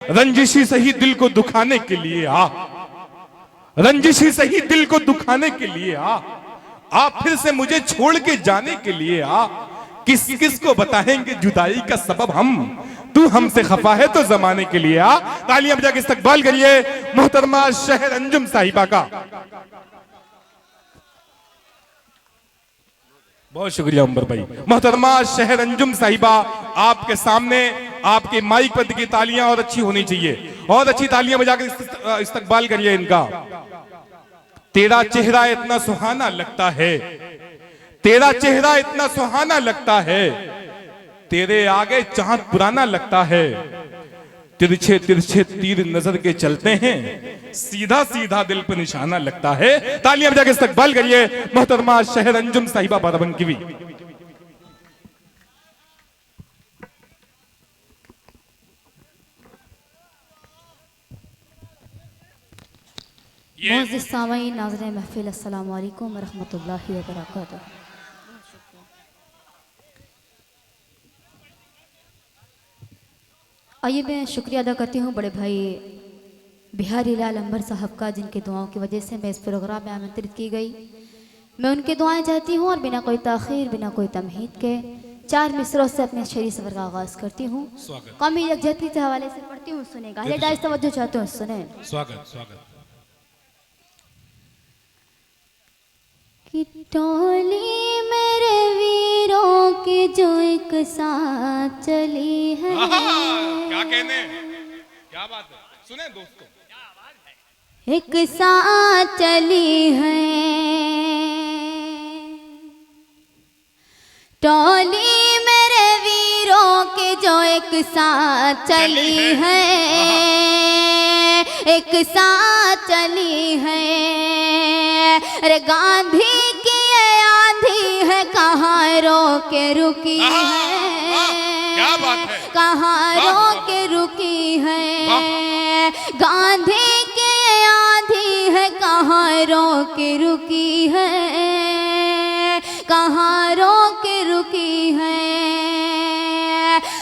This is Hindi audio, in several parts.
रंजिशी सही दिल को दुखाने के लिए आ, रंजिशी सही दिल को दुखाने के लिए आ फिर से मुझे छोड़ के जाने के लिए आ। किस किस को बताएंगे जुदाई का सबब हम, तू हमसे खफा है तो जमाने के लिए आ। तालियां बजा के इस्तकबाल करिए मोहतरमा शहर अंजुम साहिबा का। बहुत शुक्रिया उमर भाई। मोहतरमा शहर अंजुम साहिबा आपके सामने आपके माइक पर की तालियां और अच्छी होनी चाहिए, और अच्छी तालियां बजाकर इस्तकबाल करिए इनका। तेरा चेहरा इतना सुहाना लगता है, तेरा चेहरा इतना सुहाना लगता है, तेरे आगे चांद पुराना लगता है। तिरछे तिरछे तीर नजर के चलते हैं, सीधा सीधा दिल पर निशाना लगता है। तालियां बजा के इस्तकबाल करिए मोहतरमा शहर अंजुम साहिबा बाराबंकी। मोअज़्ज़िज़ सामईन नाज़रीन महफ़िल, अस्सलामु अलैकुम वरहमतुल्लाहि वबरकातुहू। आइए मैं शुक्रिया अदा करती हूँ बड़े भाई बिहारी लाल अंबर साहब का, जिनके दुआओं की वजह से मैं इस प्रोग्राम में आमंत्रित की गई। मैं उनकी दुआएं चाहती हूँ और बिना कोई ताख़ीर बिना कोई तमहीद के 4 मिसरों से अपने शेरी सफ़र का आगाज़ करती हूँ। कौमी यकजहती के हवाले से पढ़ती हूँ, सुनेगा। डाइस तवज्जो चाहते हूँ, सुने। स्वागत स्वागत। कि टोली मेरे वीरों की जो एक साथ चली है। क्या कहने, क्या बात है, सुने दोस्तों। एक साथ चली है टोली मेरे वीरों के जो एक साथ चली है, एक साथ चली है। अरे गांधी की ये आंधी है, कहाँ रो के रुकी है, क्या बात है, कहाँ रो के रुकी है। गांधी की ये आंधी है, कहाँ रो के रुकी है, कहाँ रो के रुकी है।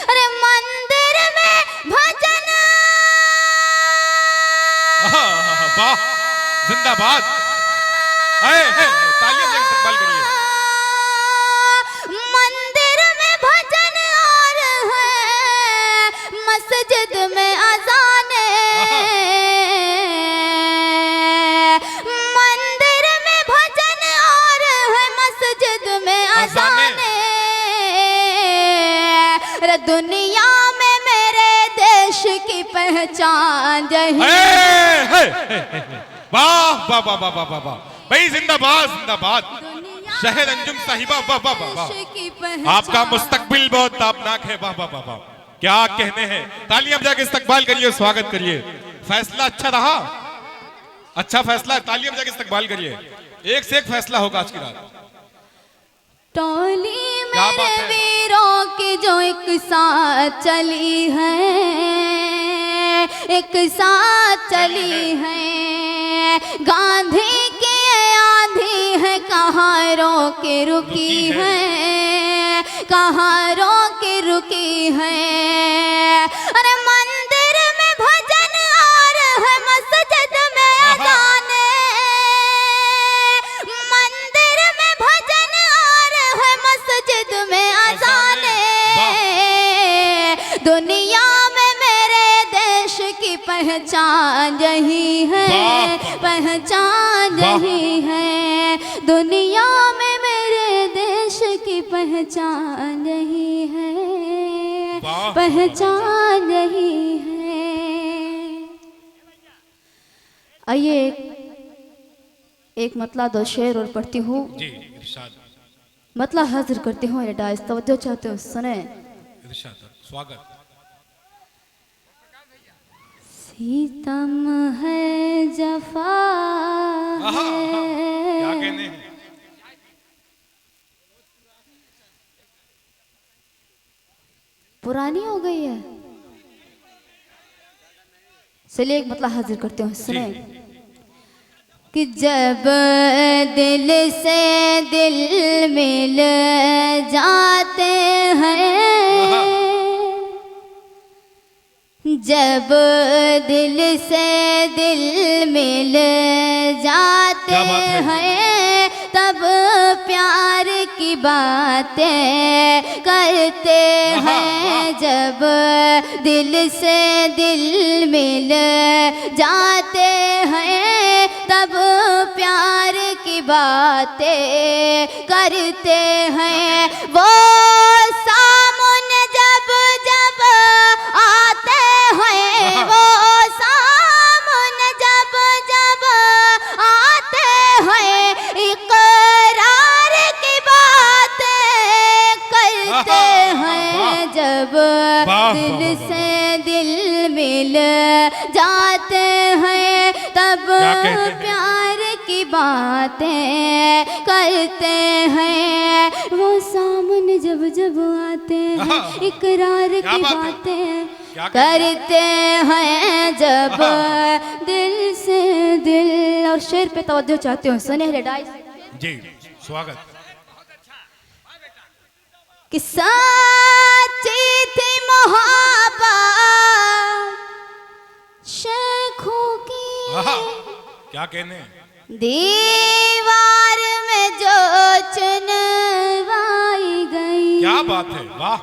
अरे मंदिर में भजन, वाह जिंदाबाद, तालियां बजा के इस्तकबाल करिए। मंदिर में भजन और है, मस्जिद में अज़ान है। मंदिर में भजन और है, मस्जिद में अज़ान है। अरे दुनिया में मेरे देश की पहचान यही। वाह वाह वाह वाह वाह वाह भाई, जिंदाबाद जिंदाबाद शहर अंजुम साहिबा। वाह वाह वाह वाह, आपका मुस्तकबिल बहुत ताबनाक है। वाह वाह वाह वाह, क्या कहने हैं। तालियां बजा के इस्तकबाल करिए, स्वागत करिए। फैसला अच्छा रहा, अच्छा फैसला, तालियां बजा के इस्तकबाल करिए। एक से एक फैसला होगा आज की रात। टोली मेरे वीरों की जो एक साथ चली है, एक साथ चली है। गांधी की ये आंधी है, कहाँ रो के रुकी है, कहाँ रो के रुकी है। अरे मंदिर में भजन और है, मस्जिद में अज़ान है। मंदिर में भजन और है, मस्जिद में अज़ान है। दुनिया में मेरे देश की पहचान यही है, पहचान यही है। दुनिया में मेरे देश की पहचान यही है, पहचान यही है। आइए एक मतला दो शेर और पढ़ती हूँ, मतला हाजिर करती हूँ। डाइस तवज्जो चाहते हो, सुने। स्वागत। सीतम है जफा है, क्या कहने हैं। पुरानी हो गई है। चलिए एक मतलब हाजिर करते हैं, सुने। कि जब दिल से दिल मिल जाते हैं, जब दिल से दिल मिल जाते क्या बात है? हैं तब प्यार की बातें करते हैं। जब दिल से दिल मिल जाते हैं तब प्यार की बातें करते हैं। वो सामने जब जब आते हैं, वो सामने जब जब आते हैं, इकरार की बातें करते हैं। जब दिल से दिल मिल जाते हैं तब प्यार की बातें करते हैं। वो सामने जब जब आते हैं, इकरार की बातें करते हैं। जब दिल से दिल। और शेर पे तवज्जो चाहते हो, सुनहरे डाइस जी स्वागत। कि सच्ची थी मोहब्बत शेखों की, क्या कहने, दीवार में जो चुनवाई गई। क्या बात है, वाह।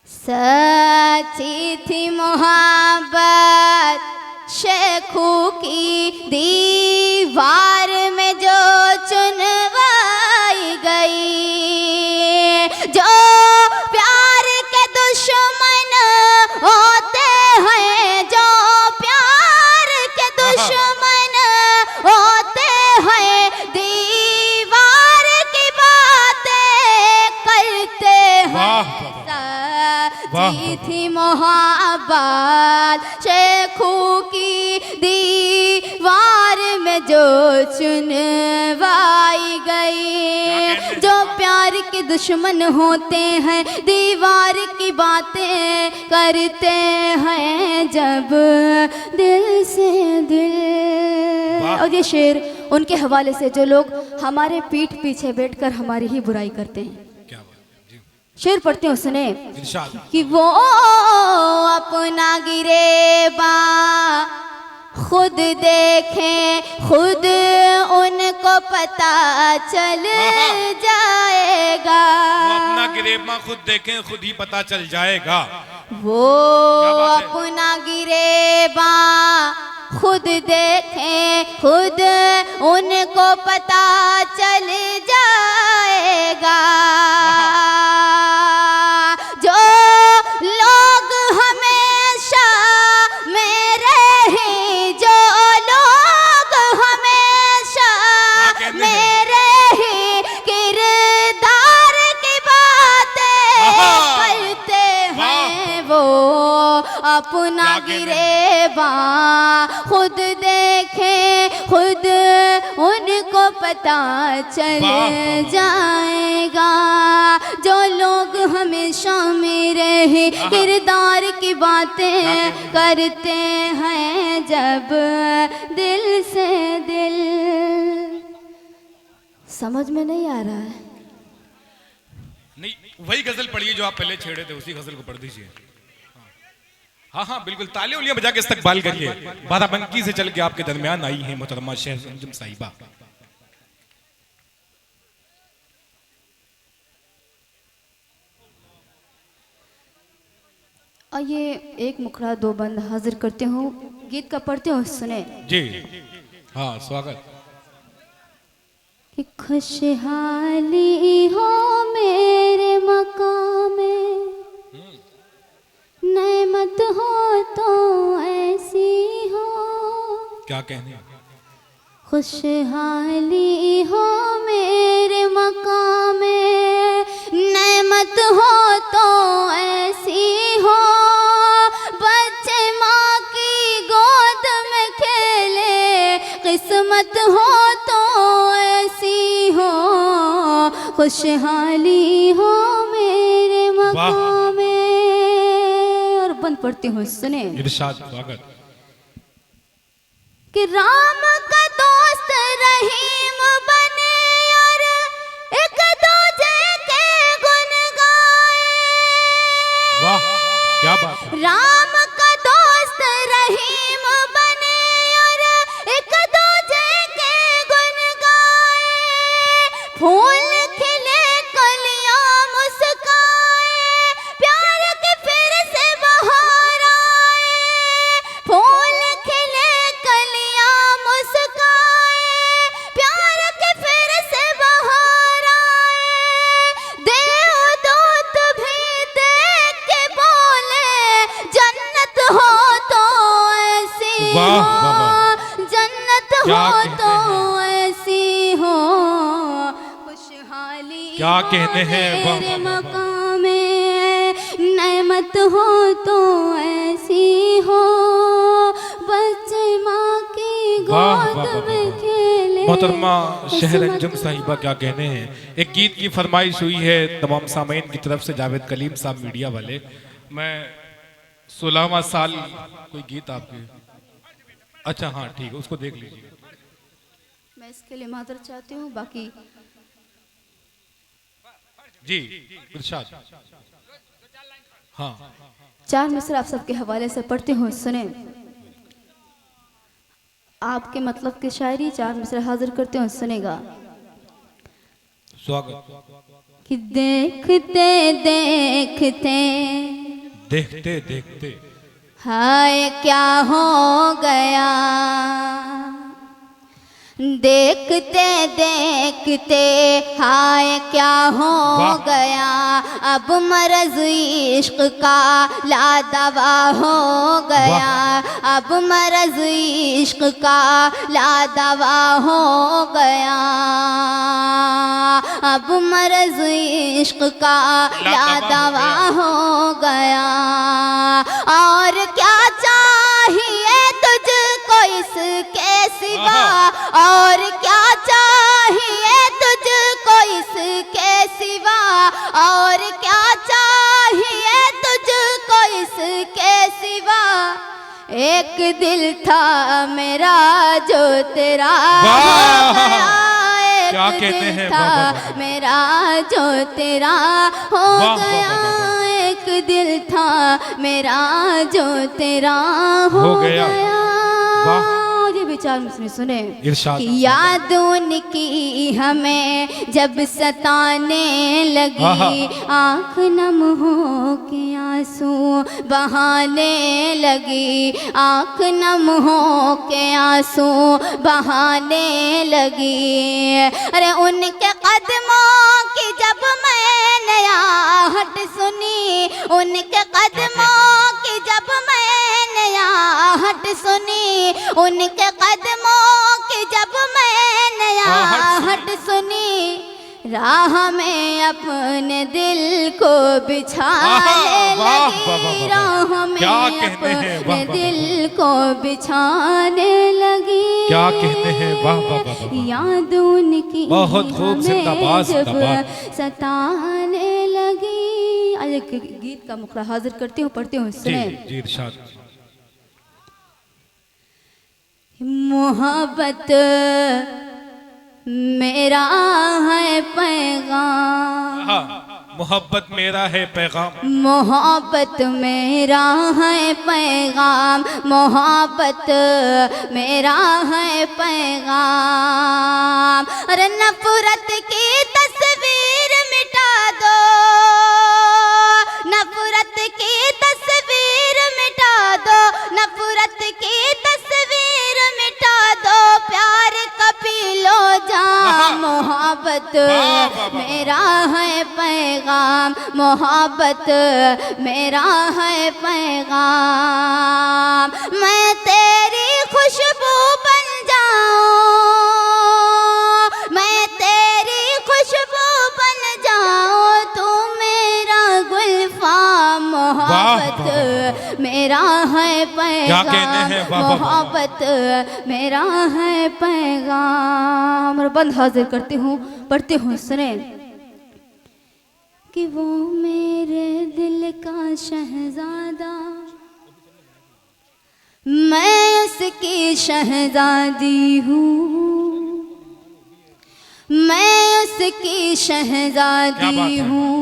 सच्ची थी मोहब्बत शेखों की, दीवार में जो चुनवाई गई। जो प्यार के दुश्मन होते हैं, जो प्यार के दुश्मन होते हैं, दीवार की बातें करते हैं। सच्ची थी मोहब्बत शेखों की, दीवार में जो चुनवाई गई। जो प्यार के दुश्मन होते हैं, दीवार की बातें करते हैं। जब दिल से दिल। और ये शेर उनके हवाले से जो लोग हमारे पीठ पीछे बैठकर हमारी ही बुराई करते हैं। शेर पढ़ते हो, सुने। कि वो अपना गिरेबा खुद देखें, खुद उनको पता चल जाएगा। वो अपना गिरेबा खुद देखें, खुद ही पता चल जाएगा। वो अपना गिरेबा खुद देखें, खुद उनको पता चल जाएगा। जो लोग हमेशा मेरे ही, जो लोग हमेशा मेरे ही किरदार की बातें करते हैं, वो अपना गिरेबा खुद देखें, खुद उनको पता चल जाएगा। जो लोग हमेशा मेरे ही किरदार की बातें करते हैं। जब दिल से दिल। समझ में नहीं आ रहा है? नहीं, वही गजल पढ़िए जो आप पहले छेड़े थे, उसी गजल को पढ़ दीजिए। हाँ हाँ बिल्कुल, तालियां उलियां बजा के इस्तकबाल करिए। बाराबंकी से चल के आपके दरमियान आई है मोहतरमा शहर अंजुम साहिबा। ये एक मुखड़ा दो बंद हाजिर करते हो, गीत का पढ़ते हो, सुने जी। हाँ स्वागत। कि खुशहाली हो मेरे मकाम में, नेमत हो तो ऐसी हो। क्या कहने, खुशहाली हो मेरे मकाम में, नेमत हो तो ऐसी हो। बच्चे माँ की गोद में खेले, किस्मत हो तो ऐसी हो। खुशहाली हो मेरे मकाम में। और बंद पढ़ती हूँ, सुने। इरशाद स्वागत। कि राम का दोस्त रहीम बने और एक दूजे के गुण गाए। वाह क्या बात है। राम वाह, हो, वाह, वाह। जन्नत क्या हो कहते तो ऐसी हो, खुशहाली क्या हो कहते हैं, वाह, मेरे वाह, वाह, वाह। मकाम में, नेमत हो तो ऐसी हो, बच्चे माँ की वाह, वाह, गोद वाह, वाह, में वाह। खेले। मोहतरमा शहर किस्मत अंजुम साहिबा क्या कहने हैं। एक गीत की फरमाइश हुई है तमाम सामीन की तरफ से, जावेद कलीम साहब मीडिया वाले। मैं 16वां साल कोई गीत आपके, अच्छा हाँ ठीक है, उसको देख लीजिए। मैं इसके लिए माजरत चाहती हूँ। बाकी जी इरशाद। हाँ चार मिसर आप सबके हवाले से पढ़ती हूँ, सुने। आपके मतलब की शायरी चार मिसर हाजिर करते हूँ, सुनेगा। स्वागत। कि देखते देखते देखते देखते हाय क्या हो गया, देखते देखते हाय क्या हो वाह। गया, अब मरज इश्क का लादवा हो गया, अब मरज इश्क का लादवा हो गया, अब मरज इश्क का लादवा हो गया। और क्या चाहिए तुझको इसके सिवा, और क्या चाहिए तुझको इसके सिवा, और क्या चाहिए तुझको इसके सिवा, एक दिल था मेरा जो तेरा हो गया, क्या एक कहते दिल हैं, था वाह, वाह, वाह। मेरा जो तेरा हो वाह, वाह, गया, वाह, वाह। एक दिल था मेरा जो तेरा हो गया। गया। वाह। ये विचार मुझने सुने इरशाद। कि याद उनकी हमें जब सताने लगी, आँख नम हो के आंसू बहाने लगी, आँख नम हो के आंसू बहाने लगी। अरे उनके कदमों की जब मैंने आहट सुनी, उनके कदमों की जब मैंने आहट सुनी, उनके कदमों की जब मैंने आहट सुनी, राह में अपने दिल को बिछाने लगी, राह में अपने दिल को बिछाने लगी। क्या कहते हैं, वाह वाह वाह वाह। याद उनकी बहुत खूब, जिंदाबाद, जब जिंदाबाद। सताने लगी। आज एक गीत का मुखड़ा हाजिर करती हूँ, पढ़ती हूँ, जी सुने। जी इरशाद। मोहब्बत मेरा है पैगाम, हाँ, मोहब्बत मेरा है पैगाम, मोहब्बत मेरा है पैगाम, मोहब्बत मेरा है पैगाम। अरे नफरत की तस्वीर मिटा दो, नफरत की तस्वीर मिटा दो, नफरत की तस्वीर मिटा दो, प्यार का पी लो जाम। मोहब्बत मेरा है पैगाम, मोहब्बत मेरा है पैगाम। मैं तेरी खुशबू बन जाऊं, मैं तेरी खुशबू बन जाऊं, तू मेरा गुलफाम। मोहब्बत मेरा है पैगाम, मोहब्बत मेरा है पैगाम। और बंद हाजिर करती हूँ, पढ़ती हूँ, सुने। कि वो मेरे दिल का शहजादा, मैं उसकी शहजादी हूँ, मैं उसकी शहजादी हूँ।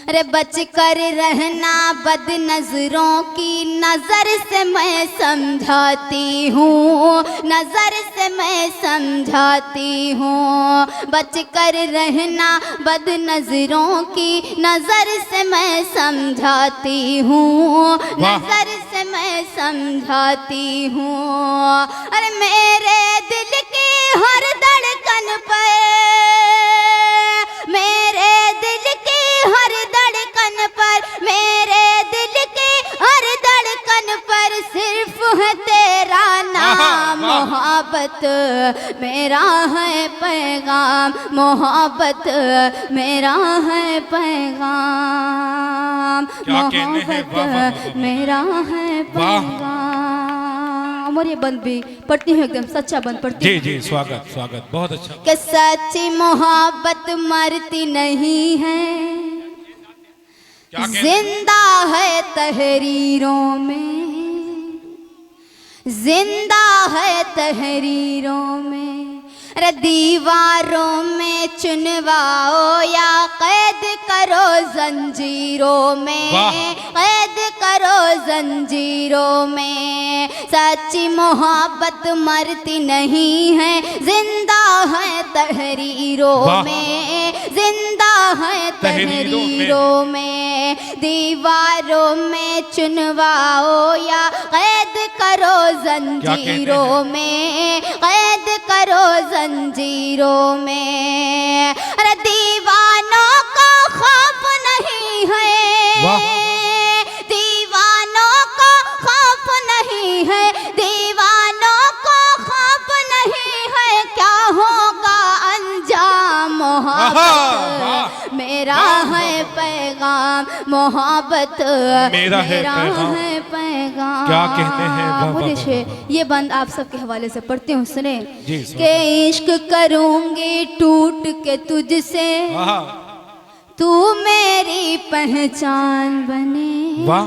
अरे बच कर रहना बद नजरों की नजर से मैं समझाती हूँ, नजर से मैं समझाती हूँ। बच कर रहना बद नजरों की नजर से मैं समझाती हूँ, नजर से मैं समझाती हूँ। अरे मेरे दिल की हर धड़कन पर, मेरे दिल की हर धड़कन पर, मेरे दिल की हर धड़कन पर सिर्फ है तेरा मोहब्बत मेरा है पैगाम, मोहब्बत मेरा है पैगाम, क्या कहने हैं, वाह, वाह, वाह, मोहब्बत मेरा है पैगाम। और ये बंद भी पढ़ती हूँ, एकदम सच्चा बंद पढ़ती जी हूँ। जी, स्वागत स्वागत, बहुत अच्छा। कि सच्ची मोहब्बत मरती नहीं है, क्या कहने हैं? जिंदा है तहरीरों में, जिंदा है तहरीरों में। अरे दीवारों में चुनवाओ या कैद करो जंजीरों में, वाह। कैद करो जंजीरों में। सच्ची मोहब्बत मरती नहीं है, जिंदा है तहरीरों वाह। में, जिंदा है तहरीरों में। दीवारों में चुनवाओ या कैद करो जंजीरों में, कैद करो जंजीरों में। अरे दीवानों को खौफ नहीं है, वाह। दीवानों को खौफ नहीं है, दीवानों को खौफ नहीं है। क्या होगा अंजाम, मोहब्बत मेरा है पैगाम, मोहब्बत मेरा है पैगाम। पैगाम। क्या कहते हैं, वाह, वाह, बोलिए वाह। शेर। ये बंद आप सबके हवाले से पढ़ती हूँ, सुने। जी, के इश्क करूंगी टूट के तुझसे, आहा, तू मेरी पहचान बने, वाह।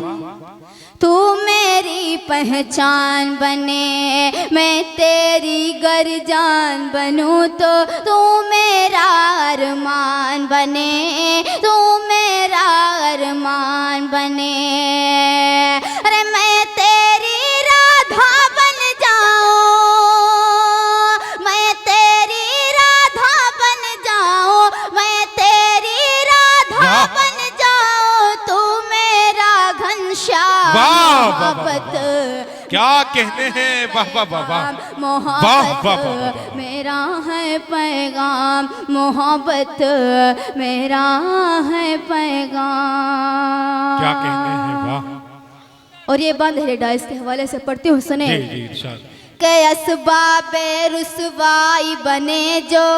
तू मेरी पहचान बने। मैं तेरी गर जान बनूं तो तू मेरा अरमान बने, तू मेरा अरमान बने। अरे मैं तेरी राधा बन जाऊं, मैं तेरी राधा बन जाऊं, मैं तेरी राधा वाह। बन जाऊं, तू मेरा घनश्याम। वाह, वाह, वाह, मोहब्बत क्या कहने हैं, वाह वाह वाह वाह, वाह, मोहब्बत वाह, वाह, वाह, वाह। मेरा है पैगाम, मोहब्बत मेरा है पैगाम। क्या कहने हैं, वाह। और ये बंद है डाइस के हवाले से पढ़ती हूँ, सुने। जी जी, इरशाद। के असबाबे रुसवाई बने जो,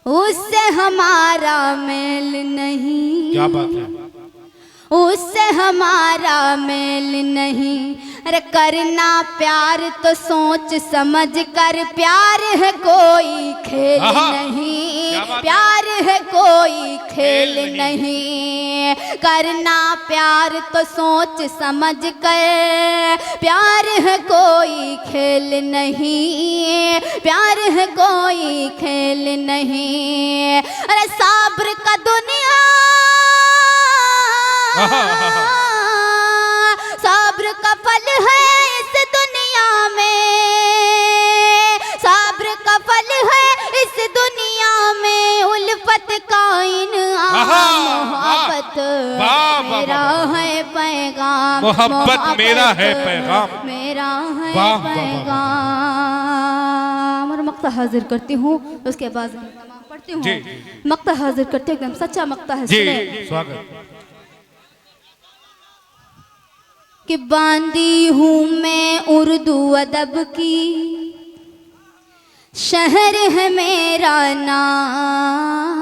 उससे हमारा मेल नहीं, क्या बात है, उससे हमारा मेल नहीं। अरे करना प्यार तो सोच समझ कर, प्यार है कोई खेल आहा, नहीं, क्या बात है? प्यार है कोई खेल खेल नहीं। करना प्यार तो सोच समझ कर, प्यार है कोई खेल नहीं, प्यार है कोई खेल नहीं। अरे साब्र का दुनिया, साब्र का फल है इस दुनिया में, साब्र का फल है इस दुनिया में। उल्फत का इनाम, मोहब्बत मेरा है पैगाम, मोहब्बत मेरा है पैगाम, मेरा है वाह, वाह, वाह, पैगाम। और मक्ता हाजिर करती हूँ, उसके बाद पढ़ती हूँ। जी। मक्ता हाजिर करती हूँ, एकदम सच्चा मक्ता है, जी, सुने। स्वागत। कि बांधी हूँ मैं उर्दू अदब की, शहर है मेरा नाम,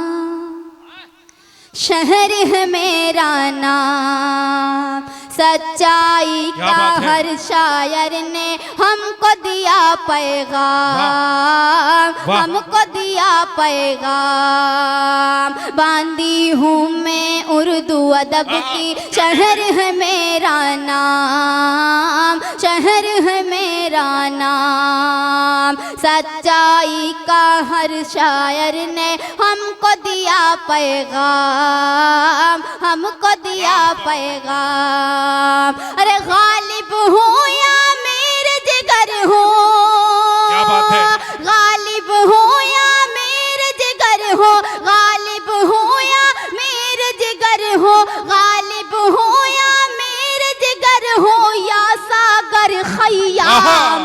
शहर है मेरा नाम। सच्चाई क्या का बात है? हर शायर ने हमको दिया पैगाम, वाह। हमको दिया पैगाम। बांधी हूँ मैं उर्दू अदब की, शहर है मेरा नाम, शहर है मेरा नाम। सच्चाई का हर शायर ने हमको दिया पैगाम, हमको दिया पैगाम। अरे गालिब हूँ या मेरे जिगर हूँ, क्या बात है, गालिब हूँ या मेरे जिगर हो, गालिब हूँ या मेरे जिगर हो, गालिब हूँ या मेरे जिगर हो, या सागर खैयाम।